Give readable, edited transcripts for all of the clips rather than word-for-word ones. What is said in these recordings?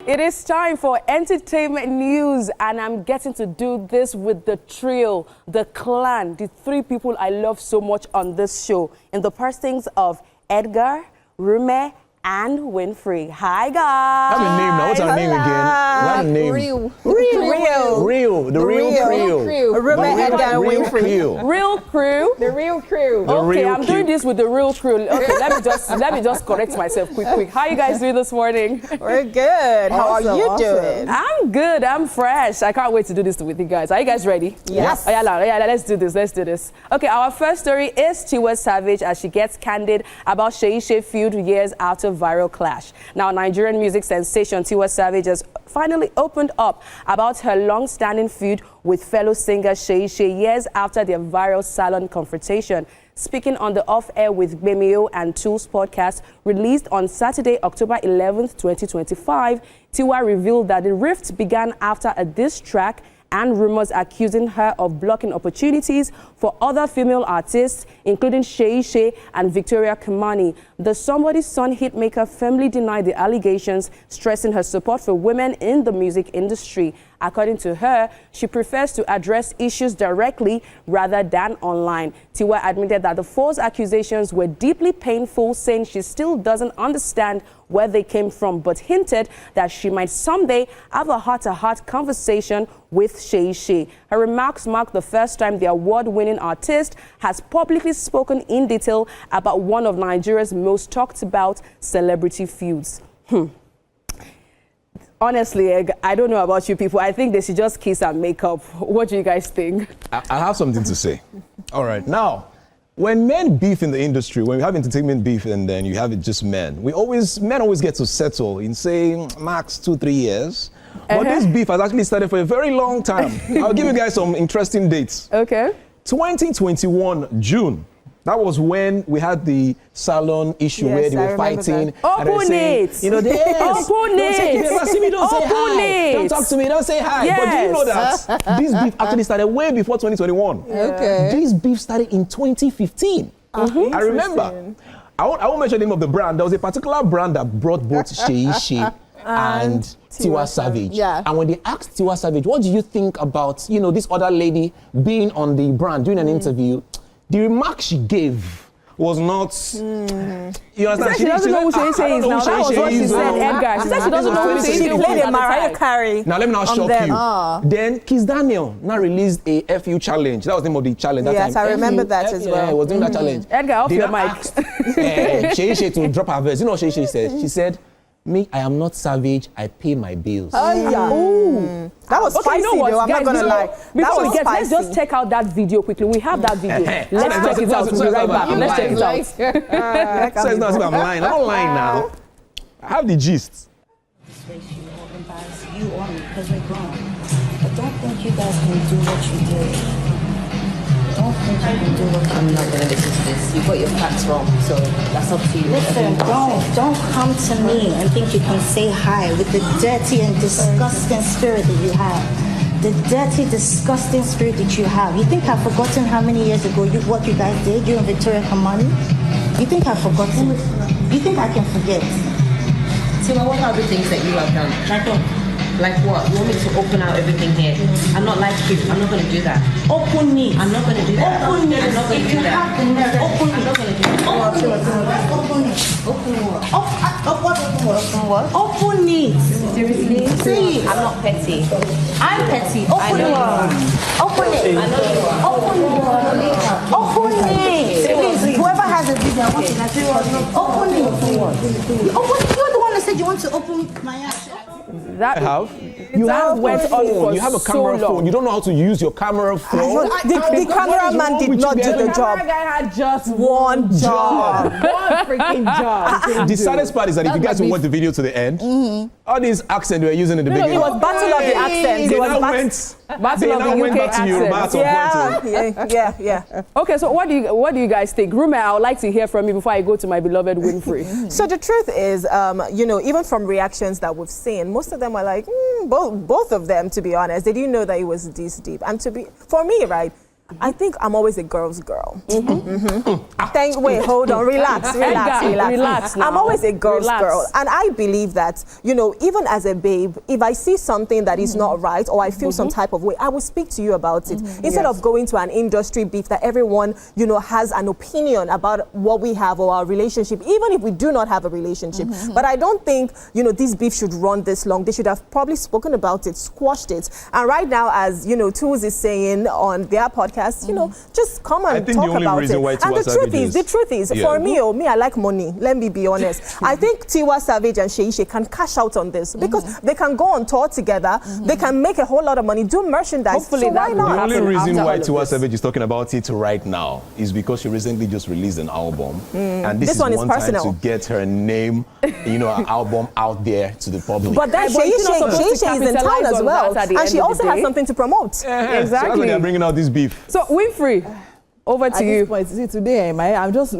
It is time for entertainment news, and I'm getting to do this with the trio, the clan, the three people I love so much on this show, in the persons of Edgar, Rume, and Winfrey. Hi, guys. Have a name now. What's our name again? What a name? Real. The real crew. Rume, Edgar, and Winfrey. Real crew. The real crew. Okay, I'm doing this with the real crew. Okay, let me just correct myself quick. How you guys doing this morning? We're good. How are you doing? I'm good. I'm fresh. I can't wait to do this with you guys. Are you guys ready? Yes. Oh, yeah, let's do this. Okay, our first story is Tiwa Savage as she gets candid about Seyi Shay Feud years after viral clash. Now, Nigerian music sensation Tiwa Savage has finally opened up about her long-standing feud with fellow singer Seyi Shay years after their viral salon confrontation. Speaking on the Off-Air with Bemio and Tools podcast released on Saturday, October 11th, 2025, Tiwa revealed that the rift began after a diss track and rumors accusing her of blocking opportunities for other female artists, including Seyi Shay and Victoria Kimani. The Somebody's Son hitmaker firmly denied the allegations, stressing her support for women in the music industry. According to her, she prefers to address issues directly rather than online. Tiwa admitted that the false accusations were deeply painful, saying she still doesn't understand where they came from, but hinted that she might someday have a heart-to-heart conversation with Seyi Shay. Her remarks mark the first time the award-winning artist has publicly spoken in detail about one of Nigeria's most talked about celebrity feuds. Honestly, I don't know about you people. I think they should just kiss and make up. What do you guys think? I have something to say. All right. Now, when men beef in the industry, when we have entertainment beef and then you have it just men always get to settle in, say, max 2-3 years. But this beef has actually started for a very long time. I'll give you guys some interesting dates. Okay. 2021, June. That was when we had the salon issue where they were fighting. Open it! You know, Open it! If you ever see me, don't say hi. Don't talk to me, don't say hi. Yes. But do you know that this beef actually started way before 2021? Okay. This beef started in 2015. I remember. I won't mention the name of the brand. There was a particular brand that brought both Seyi Shay and Tiwa Savage. Yeah. And when they asked Tiwa Savage, what do you think about, you know, this other lady being on the brand, doing an interview, the remark she gave was not. You understand? She doesn't know who Seyi Shay is now. That was what she said, Edgar. She said she doesn't know who Seyi Shay is. She played a Mariah Carey. Now let me now shock you. Then Kiss Daniel now released a FU challenge. That was the name of the challenge that time. Yes, I remember that as well. Yeah, was doing that challenge. Edgar, off your mic. Seyi Shay to drop her verse. You know what Seyi Shay said? She said, "Me, I am not savage. I pay my bills." That was spicy, you know what, though. I'm guys, not gonna lie. Before we get, let's just check out that video quickly. We have that video. Let's check it out. We'll be right back. Let's check it out. So it's not as if I'm lying. I'm not lying now. I have the gist. You or embarrass you or me because we're grown. But don't think you guys can do what you did. Don't think you can do what you I'm not going to listen to this. You got your facts wrong, so that's up to you. Listen, don't come to me and think you can say hi with the dirty and disgusting spirit that you have. The dirty, disgusting spirit that you have. You think I've forgotten how many years ago what you guys did, you and Victoria Kimani? You think I've forgotten? You think I can forget? Tiwa, what are the things that you have done? Like what? You want me to open out everything here? I'm not like you. I'm not going to do that. Open it. I'm not going to do that. Open it. I'm not going to do that. Open it. I'm not going to do that. Open it. Open what? Open what? Open it. Seriously? See it. I'm not petty. I'm petty. Open it. Open it. I know you are. Open it. Open it. Please, whoever has a video, I want to open it. Open it. You're the one that said you want to open my ass. You have went a on phone. for You have a so camera long. phone. You don't know how to use your camera phone. The cameraman did not do the The job. guy had just One job. one freaking job. The saddest part is that if you guys will watch the video to the end, all these accents we were using in the beginning. It was battle of the accents. They It was now battle. went back to Yoruba at some point. Yeah. Okay, so what do you guys think? Rume, I would like to hear from you before I go to my beloved Winfrey. So the truth is, you know, even from reactions that we've seen, most of them were like, both of them, to be honest, they didn't know that it was this deep. And for me, right, I think I'm always a girl's girl. Wait, hold on, relax. Relax now. I'm always a girl's girl. And I believe that, you know, even as a babe, if I see something that is not right or I feel some type of way, I will speak to you about it. Instead of going to an industry beef that everyone, you know, has an opinion about what we have or our relationship, even if we do not have a relationship. But I don't think, you know, this beef should run this long. They should have probably spoken about it, squashed it. And right now, as, you know, Tools is saying on their podcast, you know, just come and talk about it. And the truth is, for me, I like money. Let me be honest. I think Tiwa Savage and Seyi Shay can cash out on this because they can go on tour together. They can make a whole lot of money, do merchandise. Hopefully, so why not? The only reason why Tiwa Savage is talking about it right now is because she recently just released an album, and this is one personal time to get her name, you know, her album out there to the public. But then Seyi Shay is in town as well, and she also has something to promote. Exactly. So that's why they're bringing out this beef. So Winfrey, over to you. Point, see, today, I'm just.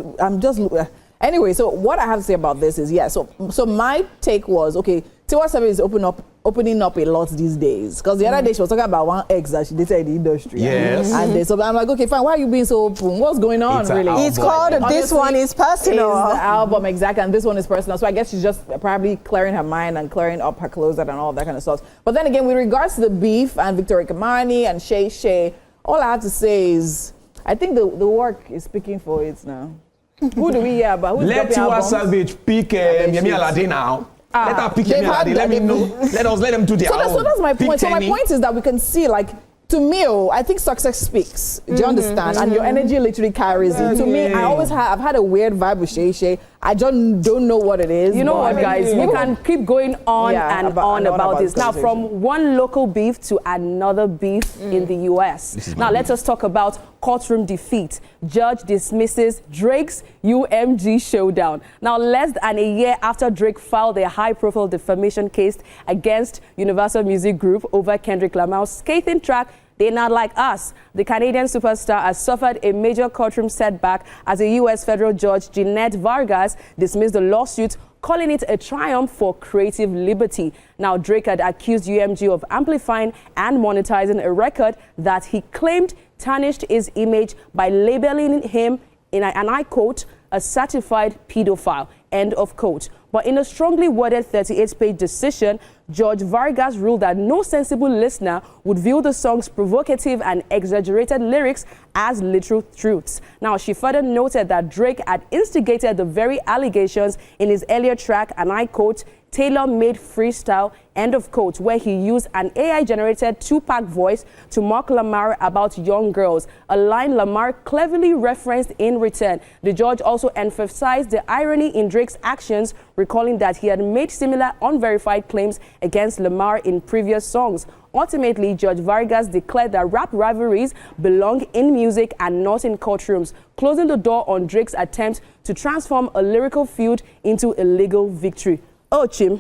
Anyway, so what I have to say about this is, so my take was, okay, Tiwa Savage is opening up a lot these days. Because the other day she was talking about one ex that she dated in the industry. Yes. And so I'm like, okay, fine, why are you being so open? What's going on, really? It's called This One Is Personal. It's the album, exactly, and this one is personal. So I guess she's just probably clearing her mind and clearing up her closet and all that kind of stuff. But then again, with regards to the beef and Victoria Kamani and Seyi Shay, all I have to say is, I think the work is speaking for it now. Who do we hear about? Who's let Tiwa Savage pick Yemi Alade now. Let her pick Yemi Alade. Let me know. Let them do their own. So that's my point. So my point is that we can see, like, to me, I think success speaks. Do you understand? And your energy literally carries it. To me, I've had a weird vibe with Seyi Shay. I just don't know what it is. You know what, guys? We can keep going on and on about this. Now, from one local beef to another beef in the US. Now, let us talk about courtroom defeat. Judge dismisses Drake's UMG showdown. Now, less than a year after Drake filed a high-profile defamation case against Universal Music Group over Kendrick Lamar's scathing track, They're Not Like Us, the Canadian superstar has suffered a major courtroom setback as a U.S. federal judge, Jeanette Vargas, dismissed the lawsuit, calling it a triumph for creative liberty. Now, Drake had accused UMG of amplifying and monetizing a record that he claimed tarnished his image by labeling him, and I quote, a certified pedophile, end of quote. But in a strongly worded 38-page decision, Judge Vargas ruled that no sensible listener would view the song's provocative and exaggerated lyrics as literal truths. Now, she further noted that Drake had instigated the very allegations in his earlier track, and I quote, tailor-made freestyle, end of quote, where he used an AI-generated Tupac voice to mock Lamar about young girls, a line Lamar cleverly referenced in return. The judge also emphasized the irony in Drake's actions, recalling that he had made similar unverified claims against Lamar in previous songs. Ultimately, Judge Vargas declared that rap rivalries belong in music and not in courtrooms, closing the door on Drake's attempt to transform a lyrical feud into a legal victory. Oh, Chim.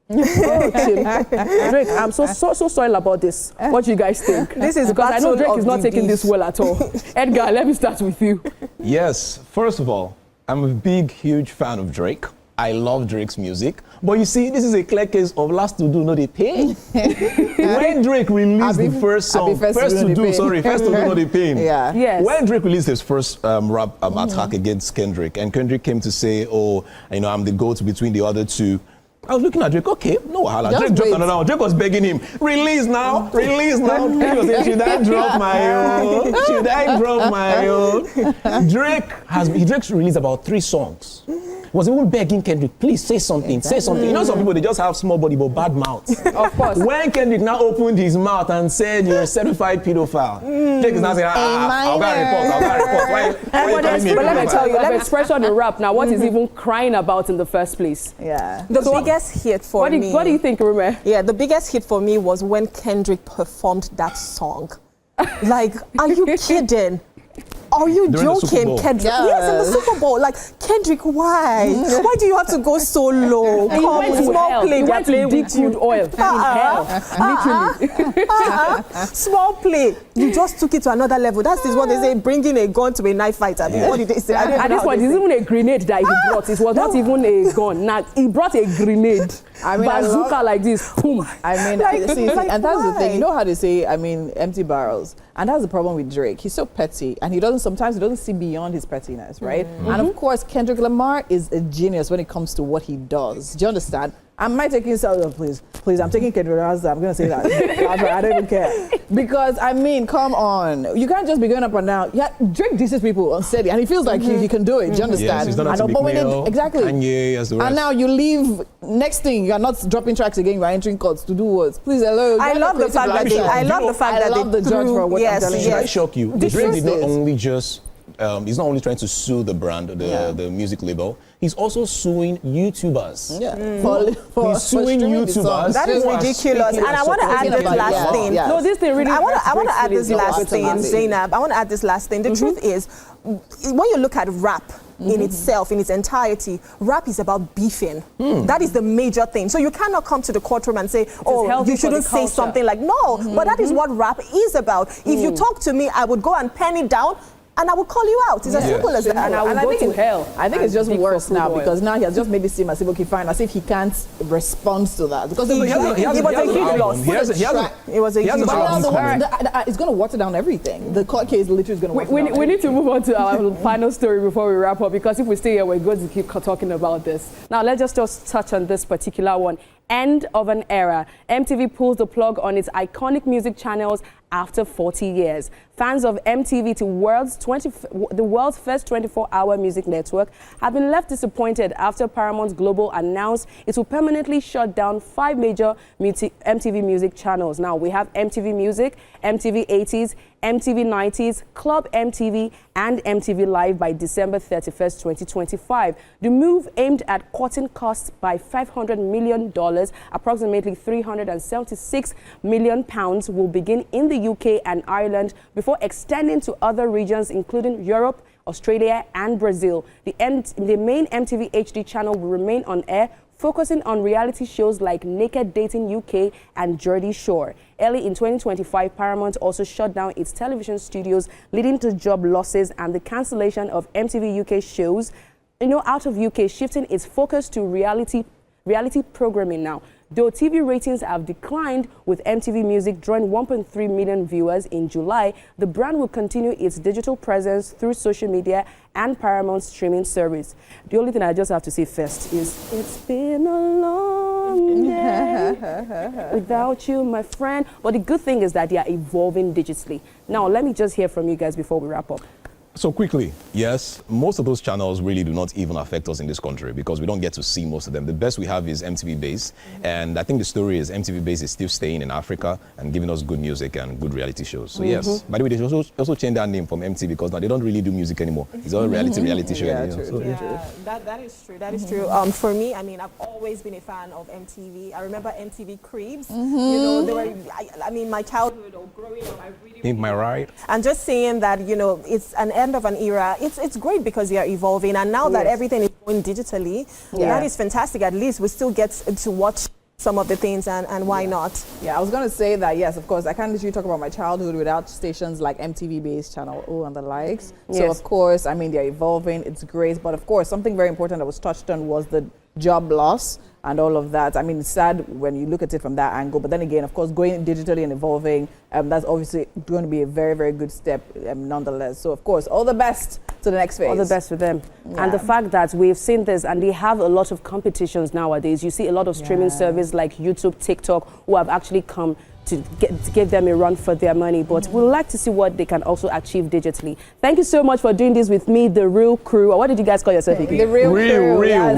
Oh, Chim. Drake, I'm so sorry about this. What do you guys think? This is because I know Drake is not taking this well at all. Edgar, let me start with you. Yes, first of all, I'm a big, huge fan of Drake. I love Drake's music. But you see, this is a clear case of last to do, no they pay. When Drake released the first song, first to do, no they pay. Yeah. Yes. When Drake released his first rap attack against Kendrick, and Kendrick came to say, oh, you know, I'm the GOAT between the other two, I was looking at Drake, okay, no wahala. Drake dropped another one. Drake was begging him, release now, release now. Drake was saying, should I drop my own? Should I drop my own? Drake's released about 3 songs. Was even begging Kendrick, please say something, say something. You know, some people, they just have small body but bad mouths. Of course. When Kendrick now opened his mouth and said, you're a certified pedophile, Drake is now saying, I'll get a report. Why let me tell you, let me express on the rap now, what is even crying about in the first place? Yeah. The biggest hit for me. What do you think, Rume? Yeah, the biggest hit for me was when Kendrick performed that song. Like, are you kidding? Are you joking, Kendrick? Yes, in the Super Bowl. Like, Kendrick, why? Why do you have to go so low? He went to small play. He went to deep crude oil. In hell. Literally. Small play. You just took it to another level. That is what they say, bringing a gun to a knife fight. What did they say? At this point, it's even a grenade that he brought. It was not even a gun. Now, he brought a grenade. I mean, bazooka like this. Boom. I mean, and that's the thing. You know how they say, I mean, empty barrels. And that's the problem with Drake. He's so petty, and sometimes he doesn't see beyond his pettiness, right? And of course, Kendrick Lamar is a genius when it comes to what he does. Do you understand? Am I taking please, I'm taking Kendrick Lamar. I'm going to say that. I don't even care. Because, I mean, come on. You can't just be going up and down. Yeah, Drake disses people on steady, and he feels like he can do it. Do you understand? Yes, he's done that to Big Mail, exactly. Kanye, as the rest. And now you leave, next thing, you're not dropping tracks again, you're entering courts to do what? Please, hello. I love the fact that they, I love the fact that the judge for what I'm telling you. Should I shock you? Drake did not is- only just, he's not only trying to sue the brand, the music label, he's also suing YouTubers. Yeah. He's suing YouTubers. That is ridiculous. And I want to add this last thing. No, this thing really. I want to add this last thing, Absolutely. Zainab. I want to add this last thing. The truth is, when you look at rap in itself, in its entirety, rap is about beefing. That is the major thing. So you cannot come to the courtroom and say, oh, you shouldn't say something like, no. But that is what rap is about. If you talk to me, I would go and pen it down, and I will call you out. It's as simple as that. And I will go to hell. I think it's just dig worse for now crude oil. because now he has just made it seem as if, okay, fine, as if he can't respond to that. Because It was a huge loss. It was a huge loss. It's going to water down everything. The court case literally is going to water down We need to move on to our final story before we wrap up, because if we stay here, we're going to keep talking about this. Now, let's just touch on this particular one. End of an era. MTV pulls the plug on its iconic music channels after 40 years. Fans of MTV, the world's first 24-hour music network, have been left disappointed after Paramount Global announced it will permanently shut down 5 major MTV music channels. Now, we have MTV Music, MTV 80s, MTV 90s, Club MTV, and MTV Live by December 31st, 2025. The move, aimed at cutting costs by $500 million, approximately £376 million, will begin in the UK and Ireland before extending to other regions, including Europe, Australia, and Brazil. The main MTV HD channel will remain on air, focusing on reality shows like Naked Dating UK and Jersey Shore. Early in 2025, Paramount also shut down its television studios, leading to job losses and the cancellation of MTV UK shows, out of UK, shifting its focus to reality programming now. Though TV ratings have declined, with MTV Music drawing 1.3 million viewers in July, the brand will continue its digital presence through social media and Paramount's streaming service. The only thing I just have to say first is, it's been a long day without you, my friend. But the good thing is that they are evolving digitally. Now, let me just hear from you guys before we wrap up. So quickly, yes, most of those channels really do not even affect us in this country because we don't get to see most of them. The best we have is MTV Base, and I think the story is MTV Base is still staying in Africa and giving us good music and good reality shows. So yes, by the way, they also changed that name from MTV because now they don't really do music anymore. It's all reality show. That is true. That is true. For me, I mean, I've always been a fan of MTV. I remember MTV Cribs. They were, I mean, my childhood or growing up, I really Ain't my right? And just saying that, it's an end of an era, it's great because they are evolving. And now that everything is going digitally, that is fantastic. At least we still get to watch some of the things, and why not? Yeah, I was going to say that, yes, of course, I can't literally talk about my childhood without stations like MTV Base, Channel O, and the likes. Yes. So, of course, I mean, they're evolving. It's great. But, of course, something very important that was touched on was the job loss and all of that. I mean, it's sad when you look at it from that angle. But then again, of course, going digitally and evolving, that's obviously going to be a very, very good step nonetheless. So, of course, all the best to the next phase. All the best for them. Yeah. And the fact that we've seen this, and they have a lot of competitions nowadays. You see a lot of streaming service like YouTube, TikTok, who have actually come to give them a run for their money. But we'd like to see what they can also achieve digitally. Thank you so much for doing this with me, the real crew. What did you guys call yourself again? The real crew. Real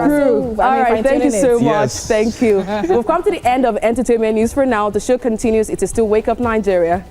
crew. All right, thank you so much. Yes. Thank you. We've come to the end of entertainment news for now. The show continues. It is still Wake Up Nigeria.